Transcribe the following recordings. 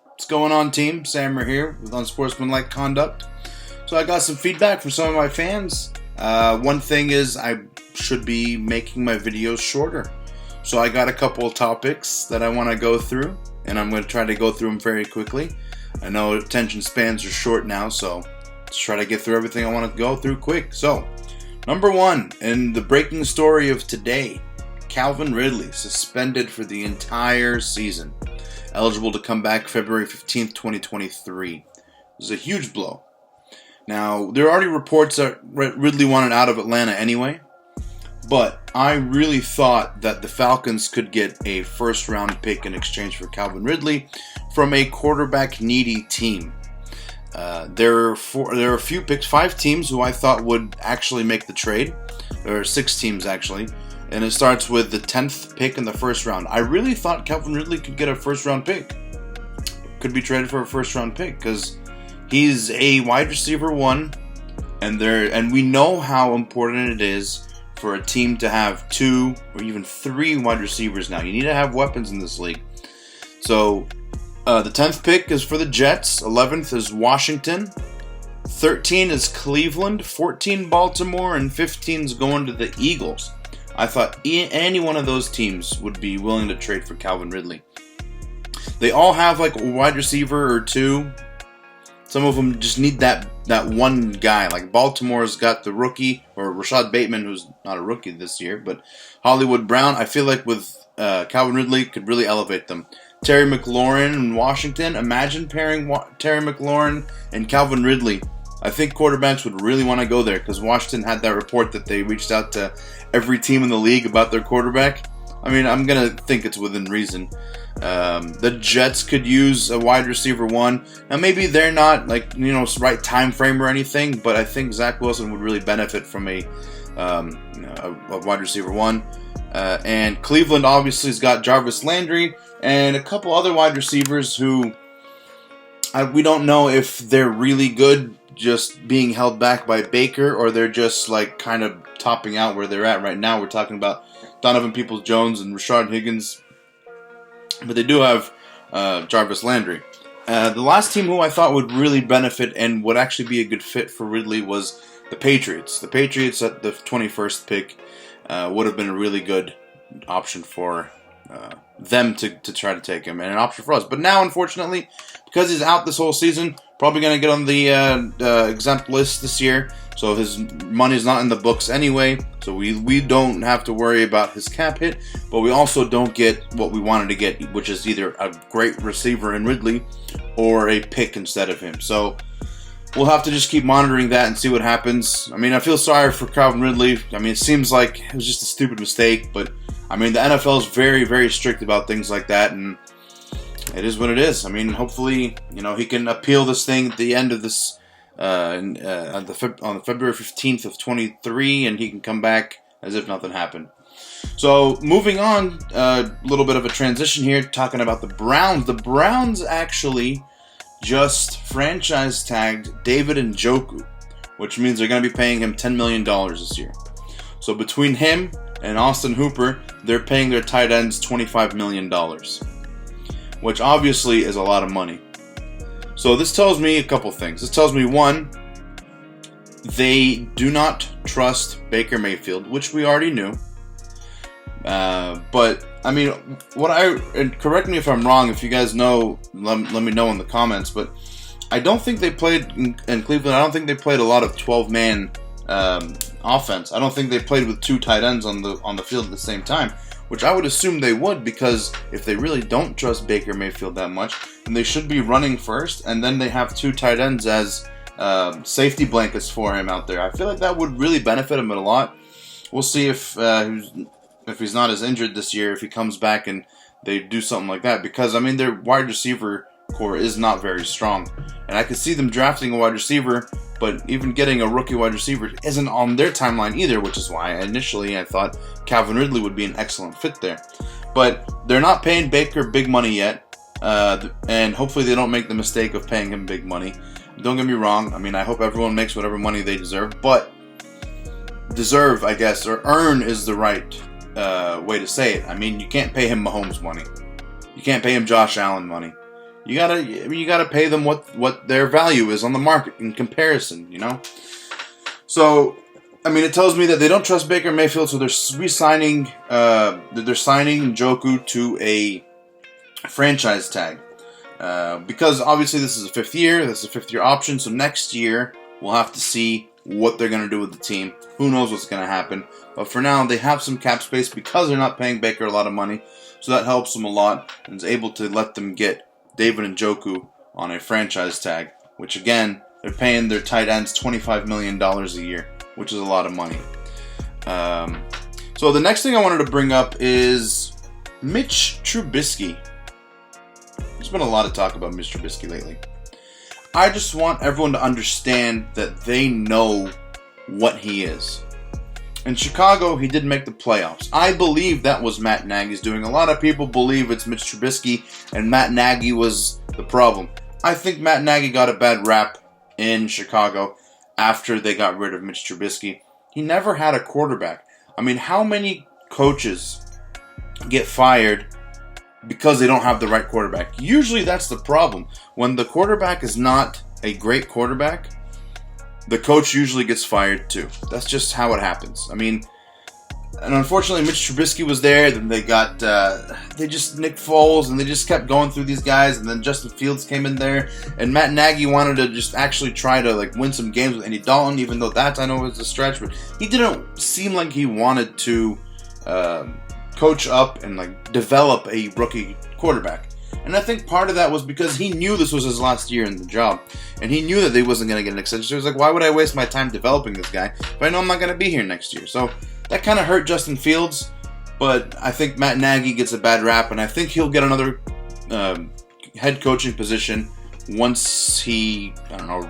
What's going on, team? Sammer here with Unsportsmanlike Conduct. So I got some feedback from some of my fans. One thing is I should be making my videos shorter. So I got a couple of topics that I want to go through, and I'm going to try to go through them very quickly. I know attention spans are short now, so let's try to get through everything I want to go through quick. So, number one, in the breaking story of today, Calvin Ridley suspended for the entire season. Eligible to come back February 15th, 2023. It was a huge blow. Now, there are already reports that Ridley wanted out of Atlanta anyway, but I really thought that the Falcons could get a first-round pick in exchange for Calvin Ridley from a quarterback-needy team. There are a few picks, 5 teams who I thought would actually make the trade. There are 6 teams, actually. And it starts with the 10th pick in the first round. I really thought Calvin Ridley could get a first-round pick. Could be traded for a first-round pick because he's a wide receiver 1, and we know how important it is for a team to have 2 or even 3 wide receivers now. You need to have weapons in this league. So the 10th pick is for the Jets. 11th is Washington. 13 is Cleveland. 14 Baltimore, and 15 is going to the Eagles. I thought any one of those teams would be willing to trade for Calvin Ridley. They all have like a wide receiver or 2. Some of them just need that one guy. Like Baltimore's got the rookie, or Rashad Bateman, who's not a rookie this year, but Hollywood Brown. I feel like with Calvin Ridley could really elevate them. Terry McLaurin in Washington. Imagine pairing Terry McLaurin and Calvin Ridley. I think quarterbacks would really want to go there because Washington had that report that they reached out to every team in the league about their quarterback. I mean, I'm going to think it's within reason. The Jets could use a wide receiver 1. Now, maybe they're not right time frame or anything, but I think Zach Wilson would really benefit from a wide receiver 1. And Cleveland obviously has got Jarvis Landry and a couple other wide receivers who we don't know if they're really good just being held back by Baker, or they're just like kind of topping out where they're at right now. We're talking about Donovan Peoples-Jones and Rashard Higgins, but they do have Jarvis Landry. The last team who I thought would really benefit and would actually be a good fit for Ridley was the Patriots. The Patriots at the 21st pick would have been a really good option for them to try to take him, and an option for us. But now, unfortunately, because he's out this whole season, probably going to get on the exempt list this year, so his money's not in the books anyway, so we don't have to worry about his cap hit, but we also don't get what we wanted to get, which is either a great receiver in Ridley or a pick instead of him. So we'll have to just keep monitoring that and see what happens. I mean, I feel sorry for Calvin Ridley. I mean, it seems like it was just a stupid mistake, but I mean, the NFL is very, very strict about things like that, and it is what it is. I mean, hopefully, he can appeal this thing at the end of this, on the February 15th of 23, and he can come back as if nothing happened. So, moving on, a little bit of a transition here, talking about the Browns. The Browns actually just franchise tagged David Njoku, which means they're going to be paying him $10 million this year. So, between him and Austin Hooper, they're paying their tight ends $25 million. Which obviously is a lot of money. So this tells me a couple things. This tells me, one, they do not trust Baker Mayfield, which we already knew. But, I mean, and correct me if I'm wrong, if you guys know, let me know in the comments, but I don't think they played in Cleveland, I don't think they played a lot of 12-man offense. I don't think they played with 2 tight ends on the field at the same time, which I would assume they would, because if they really don't trust Baker Mayfield that much, then they should be running first, and then they have 2 tight ends as safety blankets for him out there. I feel like that would really benefit him a lot. We'll see if he's not as injured this year, if he comes back and they do something like that, because, I mean, their wide receiver core is not very strong, and I could see them drafting a wide receiver, but even getting a rookie wide receiver isn't on their timeline either, which is why initially I thought Calvin Ridley would be an excellent fit there. But they're not paying Baker big money yet, and hopefully they don't make the mistake of paying him big money. Don't get me wrong, I mean, I hope everyone makes whatever money they deserve, but deserve, I guess, or earn is the right way to say it. I mean, you can't pay him Mahomes money. You can't pay him Josh Allen money. You gotta pay them what their value is on the market in comparison, you know? So, I mean, it tells me that they don't trust Baker Mayfield, so they're signing Njoku to a franchise tag. Because obviously this is a fifth year option, so next year we'll have to see what they're going to do with the team. Who knows what's going to happen. But for now, they have some cap space because they're not paying Baker a lot of money, so that helps them a lot and is able to let them get David Njoku on a franchise tag, which again, they're paying their tight ends $25 million a year, which is a lot of money. So the next thing I wanted to bring up is Mitch Trubisky. There's been a lot of talk about Mitch Trubisky lately. I just want everyone to understand that they know what he is. In Chicago, he didn't make the playoffs. I believe that was Matt Nagy's doing. A lot of people believe it's Mitch Trubisky and Matt Nagy was the problem. I think Matt Nagy got a bad rap in Chicago after they got rid of Mitch Trubisky. He never had a quarterback. I mean, how many coaches get fired because they don't have the right quarterback? Usually that's the problem. When the quarterback is not a great quarterback, the coach usually gets fired too. That's just how it happens. I mean, and unfortunately Mitch Trubisky was there, then they got Nick Foles, and they just kept going through these guys, and then Justin Fields came in there, and Matt Nagy wanted to just actually try to like win some games with Andy Dalton, even though that I know was a stretch, but he didn't seem like he wanted to coach up and like develop a rookie quarterback. And I think part of that was because he knew this was his last year in the job. And he knew that they wasn't going to get an extension. So he was like, why would I waste my time developing this guy if I know I'm not going to be here next year? So that kind of hurt Justin Fields. But I think Matt Nagy gets a bad rap. And I think he'll get another head coaching position once he,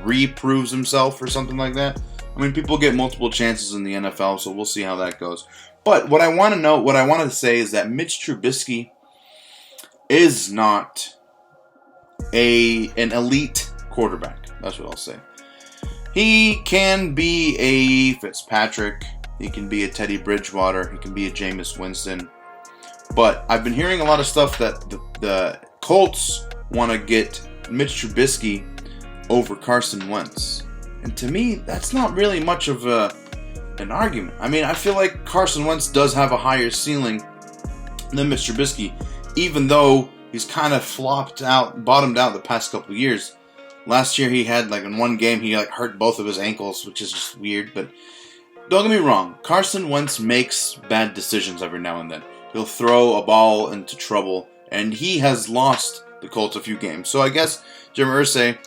reproves himself or something like that. I mean, people get multiple chances in the NFL, so we'll see how that goes. But what I wanted to say is that Mitch Trubisky is not an elite quarterback. That's what I'll say. He can be a Fitzpatrick. He can be a Teddy Bridgewater. He can be a Jameis Winston. But I've been hearing a lot of stuff that the Colts want to get Mitch Trubisky over Carson Wentz. And to me, that's not really much of an argument. I mean, I feel like Carson Wentz does have a higher ceiling than Mitch Trubisky, even though he's kind of bottomed out the past couple of years. Last year he had, in one game, he hurt both of his ankles, which is just weird. But don't get me wrong, Carson Wentz makes bad decisions every now and then. He'll throw a ball into trouble, and he has lost the Colts a few games. So I guess Jim Irsay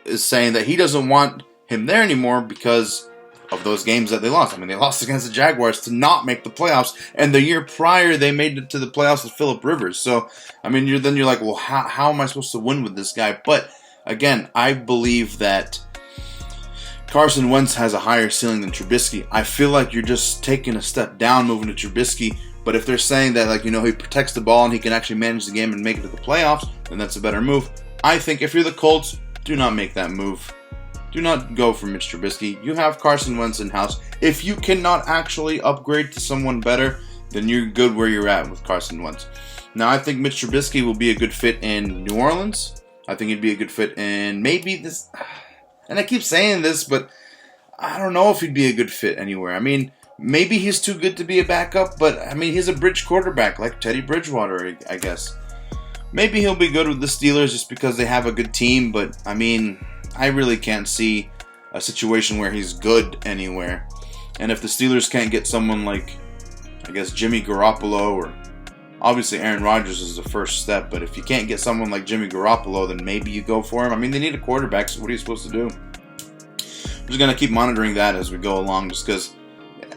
is saying that he doesn't want him there anymore because of those games that they lost. I mean, they lost against the Jaguars to not make the playoffs, and the year prior they made it to the playoffs with Phillip Rivers. So, I mean, you're like, well, how am I supposed to win with this guy? But again, I believe that Carson Wentz has a higher ceiling than Trubisky. I feel like you're just taking a step down moving to Trubisky. But if they're saying that, he protects the ball and he can actually manage the game and make it to the playoffs, then that's a better move. I think if you're the Colts, do not make that move. Do not go for Mitch Trubisky. You have Carson Wentz in-house. If you cannot actually upgrade to someone better, then you're good where you're at with Carson Wentz. Now, I think Mitch Trubisky will be a good fit in New Orleans. I think he'd be a good fit in maybe this... And I keep saying this, but I don't know if he'd be a good fit anywhere. I mean, maybe he's too good to be a backup, but, I mean, he's a bridge quarterback like Teddy Bridgewater, I guess. Maybe he'll be good with the Steelers just because they have a good team, but, I mean, I really can't see a situation where he's good anywhere. And if the Steelers can't get someone like, I guess, Jimmy Garoppolo, or obviously Aaron Rodgers is the first step, but if you can't get someone like Jimmy Garoppolo, then maybe you go for him. I mean, they need a quarterback, so what are you supposed to do? I'm just going to keep monitoring that as we go along, just because,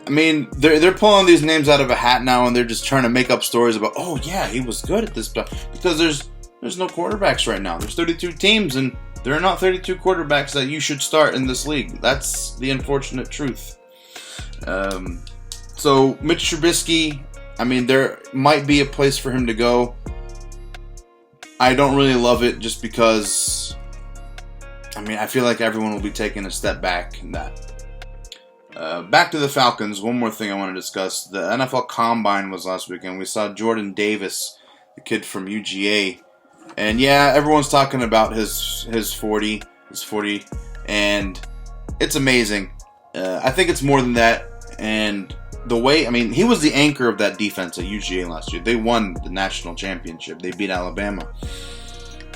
I mean, they're pulling these names out of a hat now, and they're just trying to make up stories about, oh yeah, he was good at this stuff, because there's no quarterbacks right now. There's 32 teams, and there are not 32 quarterbacks that you should start in this league. That's the unfortunate truth. So Mitch Trubisky, I mean, there might be a place for him to go. I don't really love it just because, I mean, I feel like everyone will be taking a step back in that. Back to the Falcons, one more thing I want to discuss. The NFL Combine was last weekend. We saw Jordan Davis, the kid from UGA, And yeah, everyone's talking about his 40, and it's amazing. I think it's more than that. And the way, I mean, he was the anchor of that defense at UGA last year. They won the national championship. They beat Alabama.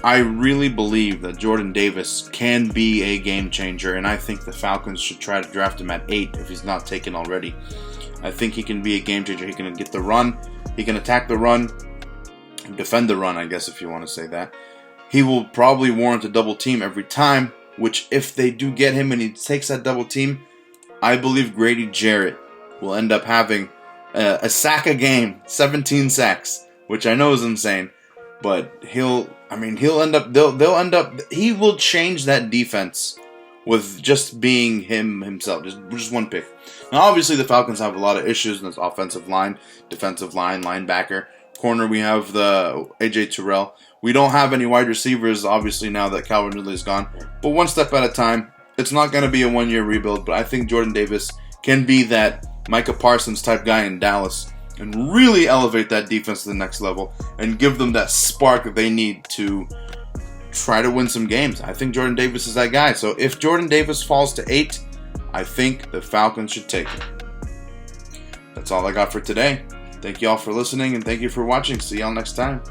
I really believe that Jordan Davis can be a game changer, and I think the Falcons should try to draft him at 8 if he's not taken already. I think he can be a game changer. He can get the run. He can attack the run. Defend the run, I guess, if you want to say that. He will probably warrant a double team every time, which if they do get him and he takes that double team, I believe Grady Jarrett will end up having a sack a game, 17 sacks, which I know is insane, but he will change that defense with just being himself, just one pick. Now, obviously, the Falcons have a lot of issues in this offensive line, defensive line, linebacker. Corner, we have the AJ Terrell. We don't have any wide receivers, obviously, now that Calvin Ridley is gone. But one step at a time. It's not going to be a one-year rebuild, but I think Jordan Davis can be that Micah Parsons type guy in Dallas and really elevate that defense to the next level and give them that spark that they need to try to win some games. I think Jordan Davis is that guy. So if Jordan Davis falls to 8, I think the Falcons should take him. That's all I got for today. Thank you all for listening, and thank you for watching. See y'all next time.